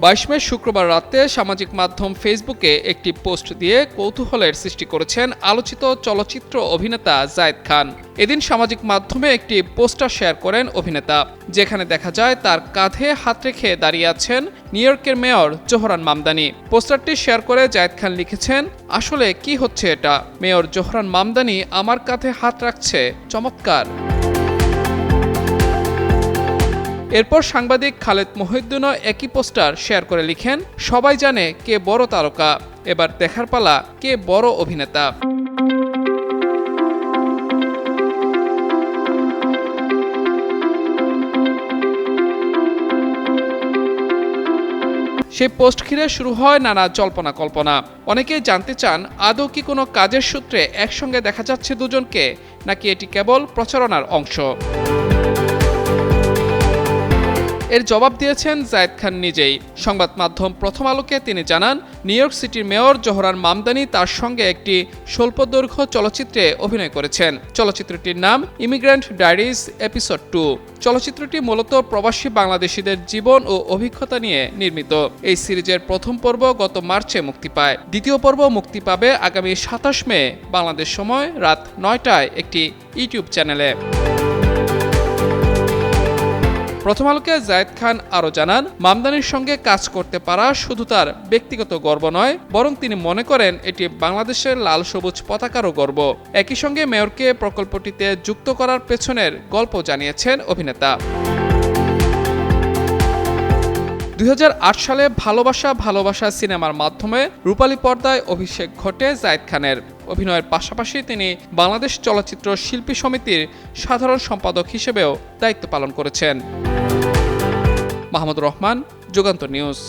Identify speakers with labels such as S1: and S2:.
S1: 22 মে শুক্রবার রাতে সামাজিক মাধ্যম ফেসবুকে একটি পোস্ট দিয়ে কৌতূহলের সৃষ্টি করেছেন আলোচিত চলচ্চিত্র অভিনেতা জায়েদ খান। এদিন সামাজিক মাধ্যমে একটি পোস্টার শেয়ার করেন অভিনেতা, যেখানে দেখা যায় তার কাঁধে হাত রেখে দাঁড়িয়ে আছেন নিউ ইয়র্কের মেয়র জোহরান মামদানি। পোস্টারটি শেয়ার করে জায়েদ খান লিখেছেন, আসলে কি হচ্ছে এটা? মেয়র জোহরান মামদানি আমার কাঁধে হাত রাখছে, চমৎকার। এরপর সাংবাদিক খালেদ মহিউদ্দিনও একই পোস্টার শেয়ার করে লিখেন, সবাই জানে কে বড় তারকা, এবার দেখার পালা কে বড় অভিনেতা। সেই পোস্ট ঘিরে শুরু হয় নানা জল্পনা কল্পনা। অনেকেই জানতে চান, আদৌ কি কোনো কাজের সূত্রে একসঙ্গে দেখা যাচ্ছে দুজনকে, নাকি এটি কেবল প্রচারণার অংশ? এর জবাব দিয়েছেন জায়েদ খান নিজেই। সংবাদ মাধ্যম প্রথম আলোকে তিনি জানান, নিউ ইয়র্ক সিটির মেয়র জোহরান মামদানি তার সঙ্গে একটি স্বল্পদৈর্ঘ্য চলচ্চিত্রে অভিনয় করেছেন। চলচ্চিত্রটির নাম ইমিগ্রেন্ট ডায়েরিজ এপিসোড 2। চলচ্চিত্রটি মূলত প্রবাসী বাংলাদেশিদের জীবন ও অভিজ্ঞতা নিয়ে নির্মিত। এই সিরিজের প্রথম পর্ব গত মার্চে মুক্তি পায়। দ্বিতীয় পর্ব মুক্তি পাবে আগামী 27 মে বাংলাদেশ সময় রাত 9টায় একটি ইউটিউব চ্যানেলে। প্রথম আলোকে জায়েদ খান আরও জানান, মামদানির সঙ্গে কাজ করতে পারা শুধু তার ব্যক্তিগত গর্ব নয়, বরং তিনি মনে করেন এটি বাংলাদেশের লাল সবুজ পতাকারও গর্ব। একই সঙ্গে মেয়রকে প্রকল্পটিতে যুক্ত করার পেছনের গল্প জানিয়েছেন অভিনেতা। 2008 সালে ভালোবাসা ভালোবাসা সিনেমার মাধ্যমে রূপালী পর্দায় অভিষেক ঘটে জায়েদ খানের। অভিনয়ের পাশাপাশি তিনি বাংলাদেশ চলচ্চিত্র শিল্পী সমিতির সাধারণ সম্পাদক হিসেবেও দায়িত্ব পালন করেছেন। মাহমুদুর রহমান, যুগান্তর নিউজ।